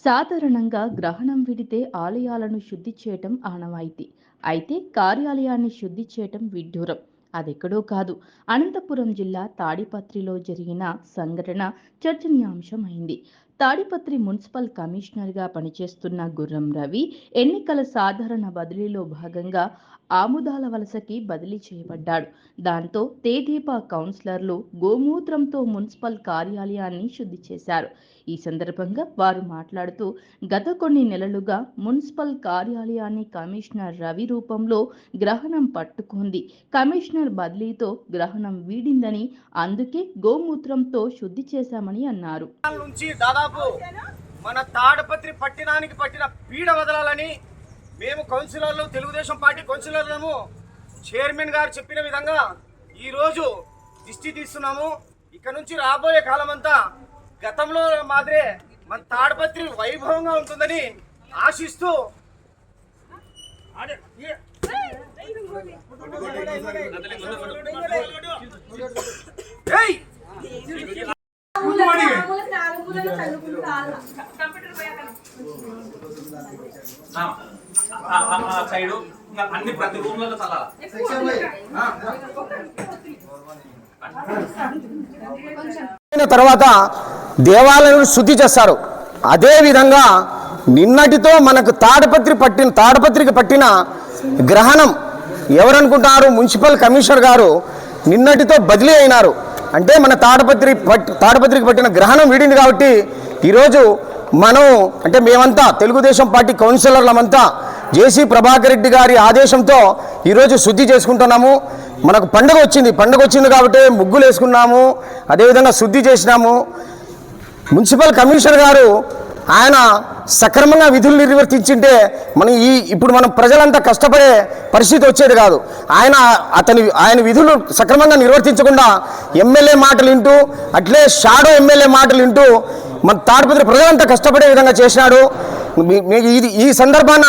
సాధారణంగా గ్రహణం విడితే ఆలయాలను శుద్ధి చేయటం ఆనవాయితీ. అయితే కార్యాలయాన్ని శుద్ధి చేయటం విడ్డూరం. అదెక్కడో కాదు, అనంతపురం జిల్లా తాడిపత్రిలో జరిగిన సంఘటన చర్చనీయాంశమైంది. తాడిపత్రి మున్సిపల్ కమిషనర్గా పనిచేస్తున్న గుర్రం రవి ఎన్నికల సాధారణ బదిలీలో భాగంగా ఆముదాల వలసకి బదిలీ చేయబడ్డాడు. దాంతో తెదేపా కౌన్సిలర్లు గోమూత్రంతో మున్సిపల్ కార్యాలయాన్ని శుద్ధి చేశారు. ఈ సందర్భంగా వారు మాట్లాడుతూ, గత కొన్ని నెలలుగా మున్సిపల్ కార్యాలయాన్ని కమిషనర్ రవి రూపంలో గ్రహణం పట్టుకుంది. కమిషనర్ బదిలీతో గ్రహణం వీడిందని, అందుకే గోమూత్రంతో శుద్ధి చేశామని అన్నారు. దాదాపు మన తాడపత్రి పట్టణానికి పట్టిన పీడ వదలాలని మేము కౌన్సిలర్లు, తెలుగుదేశం పార్టీ కౌన్సిలర్లను చైర్మన్ గారు చెప్పిన విధంగా ఈరోజు దిష్టి తీస్తున్నాము. ఇక్కడ నుంచి రాబోయే కాలం అంతా గతంలో మాదిరే మన తాడపత్రి వైభవంగా ఉంటుందని ఆశిస్తూ అన్ని ప్రతి రూమ్లలో తర్వాత దేవాలయాలను శుద్ధి చేస్తారు. అదే విధంగా నిన్నటితో మనకు తాడపత్రికి పట్టిన గ్రహణం ఎవరనుకుంటారు? మున్సిపల్ కమిషనర్ గారు నిన్నటితో బదిలీ అయినారు. అంటే మన తాడపత్రికి పట్టిన గ్రహణం వీడింది. కాబట్టి ఈరోజు మనం అంటే మేమంతా తెలుగుదేశం పార్టీ కౌన్సిలర్లమంతా జేసీ ప్రభాకర్ రెడ్డి గారి ఆదేశంతో ఈరోజు శుద్ధి చేసుకుంటున్నాము. మనకు పండుగ వచ్చింది కాబట్టి ముగ్గులు వేసుకున్నాము, అదేవిధంగా శుద్ధి చేసినాము. మున్సిపల్ కమిషనర్ గారు ఆయన సక్రమంగా విధులు నిర్వర్తించింటే ఇప్పుడు మనం ప్రజలంతా కష్టపడే పరిస్థితి వచ్చేది కాదు. ఆయన విధులు సక్రమంగా నిర్వర్తించకుండా ఎమ్మెల్యే మాటలు వింటూ, అట్లే షాడో ఎమ్మెల్యే మాటలు వింటూ మన తాడిపత్రి ప్రజలంతా కష్టపడే విధంగా చేసినాడు. ఈ సందర్భాన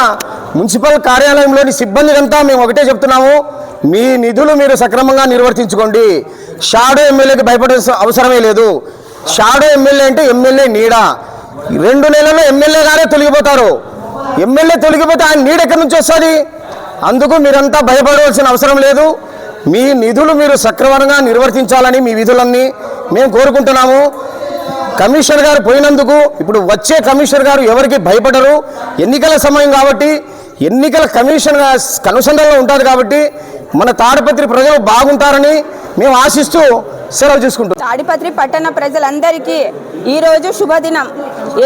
మున్సిపల్ కార్యాలయంలోని సిబ్బందికంతా మేము ఒకటే చెప్తున్నాము, మీ నిధులు మీరు సక్రమంగా నిర్వర్తించుకోండి. షాడో ఎమ్మెల్యేకి భయపడే అవసరమే లేదు. షాడో ఎమ్మెల్యే అంటే ఎమ్మెల్యే నీడ. 2 నెలల్లో ఎమ్మెల్యే గారే తొలగిపోతారు. ఎమ్మెల్యే తొలగిపోతే ఆయన నీడ ఎక్కడి నుంచి వస్తుంది? అందుకు మీరంతా భయపడవలసిన అవసరం లేదు. మీ నిధులు మీరు సక్రమంగా నిర్వర్తించాలని మీ విధులన్నీ మేము కోరుకుంటున్నాము. కమిషనర్ గారు పోయినందుకు ఇప్పుడు వచ్చే కమిషనర్ గారు ఎవరికి భయపడరు. ఎన్నికల సమయం కాబట్టి ఎన్నికల కమిషన్ కనుసంధానంలో ఉంటుంది కాబట్టి మన తాడిపత్రి ప్రజలు బాగుంటారని మేము ఆశిస్తూ సెలవు తీసుకుంటాం. తాడిపత్రి పట్టణ ప్రజలందరికీ ఈరోజు శుభదినం.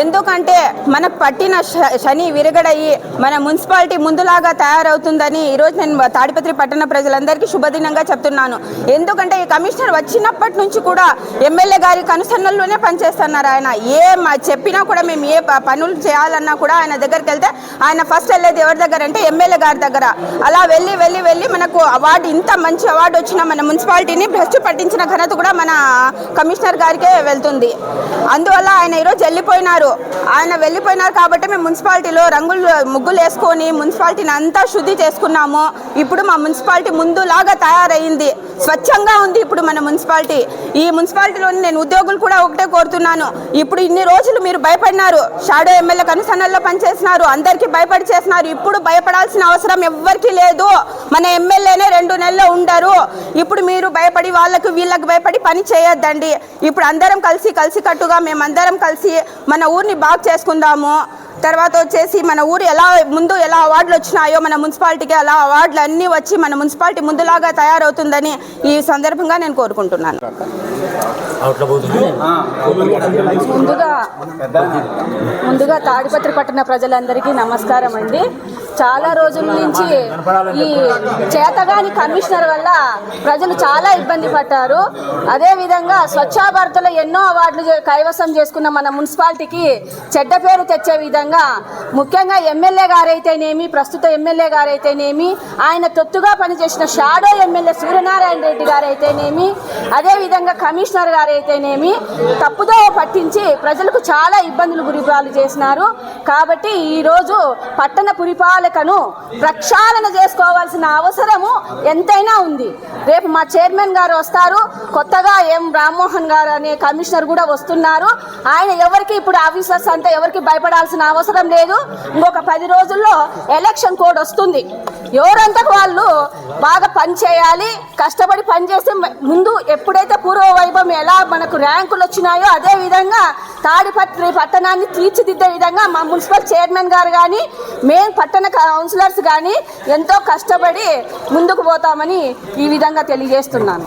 ఎందుకంటే మనకు పట్టిన శని విరగడయ్యి మన మున్సిపాలిటీ ముందులాగా తయారవుతుందని ఈరోజు నేను తాడిపత్రి పట్టణ ప్రజలందరికీ శుభదినంగా చెప్తున్నాను. ఎందుకంటే ఈ కమిషనర్ వచ్చినప్పటి నుంచి కూడా ఎమ్మెల్యే గారి కనుసన్నల్లోనే పనిచేస్తున్నారు. ఆయన చెప్పినా కూడా మేము ఏ పనులు చేయాలన్నా కూడా ఆయన దగ్గరికి వెళ్తే ఆయన ఫస్ట్ వెళ్ళేది ఎవరి దగ్గర అంటే ఎమ్మెల్యే గారి దగ్గర. అలా వెళ్ళి మనకు అవార్డు, ఇంత మంచి అవార్డు వచ్చిన మన మున్సిపాలిటీని భ్రష్టు పట్టించిన ఘనత కూడా మన కమిషనర్ గారికే వెళ్తుంది. అందువల్ల ఆయన ఈరోజు వెళ్ళిపోయినారు కాబట్టి మేము మున్సిపాలిటీలో ముగ్గులు వేసుకొని మున్సిపాలిటీని అంతా శుద్ధి చేసుకున్నాము. ఇప్పుడు మా మున్సిపాలిటీ ముందులాగా తయారైంది, స్వచ్ఛంగా ఉంది ఇప్పుడు మన మున్సిపాలిటీ. ఈ మున్సిపాలిటీలోని నేను ఉద్యోగులు కూడా ఒకటే కోరుతున్నాను, ఇప్పుడు ఇన్ని రోజులు మీరు భయపడినారు, షాడో ఎమ్మెల్యే కనుసన్నల్లో పనిచేసినారు, అందరికీ భయపడి చేసినారు. ఇప్పుడు భయపడాల్సిన అవసరం ఎవ్వరికీ లేదు. మన ఎమ్మెల్యేనే 2 నెలలు ఉండరు. ఇప్పుడు మీరు భయపడి వీళ్ళకి భయపడి పని చేయొద్దండి. ఇప్పుడు అందరం కలిసికట్టుగా మేమందరం కలిసి మన ఊరిని బాగు చేసుకుందాము. తర్వాత వచ్చేసి మన ఊరు ఎలా అవార్డులు వచ్చినాయో మన మున్సిపాలిటీకి అలా అవార్డులు అన్నీ వచ్చి మన మున్సిపాలిటీ ముందులాగా తయారవుతుందని ఈ సందర్భంగా నేను కోరుకుంటున్నాను. ముందుగా తాడిపత్రి పట్టణ ప్రజలందరికీ నమస్కారం అండి. చాలా రోజుల నుంచి ఈ చేతగాని కమిషనర్ వల్ల ప్రజలు చాలా ఇబ్బంది పడ్డారు. అదేవిధంగా స్వచ్ఛ భారత్లో ఎన్నో అవార్డులు కైవసం చేసుకున్న మన మున్సిపాలిటీకి చెడ్డ పేరు తెచ్చే విధంగా ముఖ్యంగా ఎమ్మెల్యే గారైతేనేమి, ప్రస్తుత ఎమ్మెల్యే గారైతేనేమి, ఆయన తొత్తుగా పనిచేసిన షాడో ఎమ్మెల్యే సూర్యనారాయణ రెడ్డి గారైతేనేమి, అదేవిధంగా కమిషనర్ గారైతేనేమి తప్పుదో పట్టించి ప్రజలకు చాలా ఇబ్బందులు గురిపాలు చేసినారు. కాబట్టి ఈరోజు పట్టణ పురపాలక ప్రణాళికను ప్రక్షాళన చేసుకోవాల్సిన అవసరము ఎంతైనా ఉంది. రేపు మా చైర్మన్ గారు వస్తారు, కొత్తగా ఎం రామ్మోహన్ గారు అనే కమిషనర్ కూడా వస్తున్నారు. ఆయన ఎవరికి ఇప్పుడు ఆఫీసర్స్ అంతా ఎవరికి భయపడాల్సిన అవసరం లేదు. ఇంకొక 10 రోజుల్లో ఎలక్షన్ కోడ్ వస్తుంది. ఎవరంతా వాళ్ళు బాగా పని చేయాలి, కష్టపడి పని చేస్తే ముందు ఎప్పుడైతే పూర్వ వైభవం ఎలా మనకు ర్యాంకులు వచ్చినాయో అదే విధంగా తాడిపత్రి పట్టణాన్ని తీర్చిదిద్దే విధంగా మా మున్సిపల్ చైర్మన్ గారు కానీ మేము పట్టణ కౌన్సిలర్స్ కానీ ఎంతో కష్టపడి ముందుకు పోతామని ఈ విధంగా తెలియజేస్తున్నాను.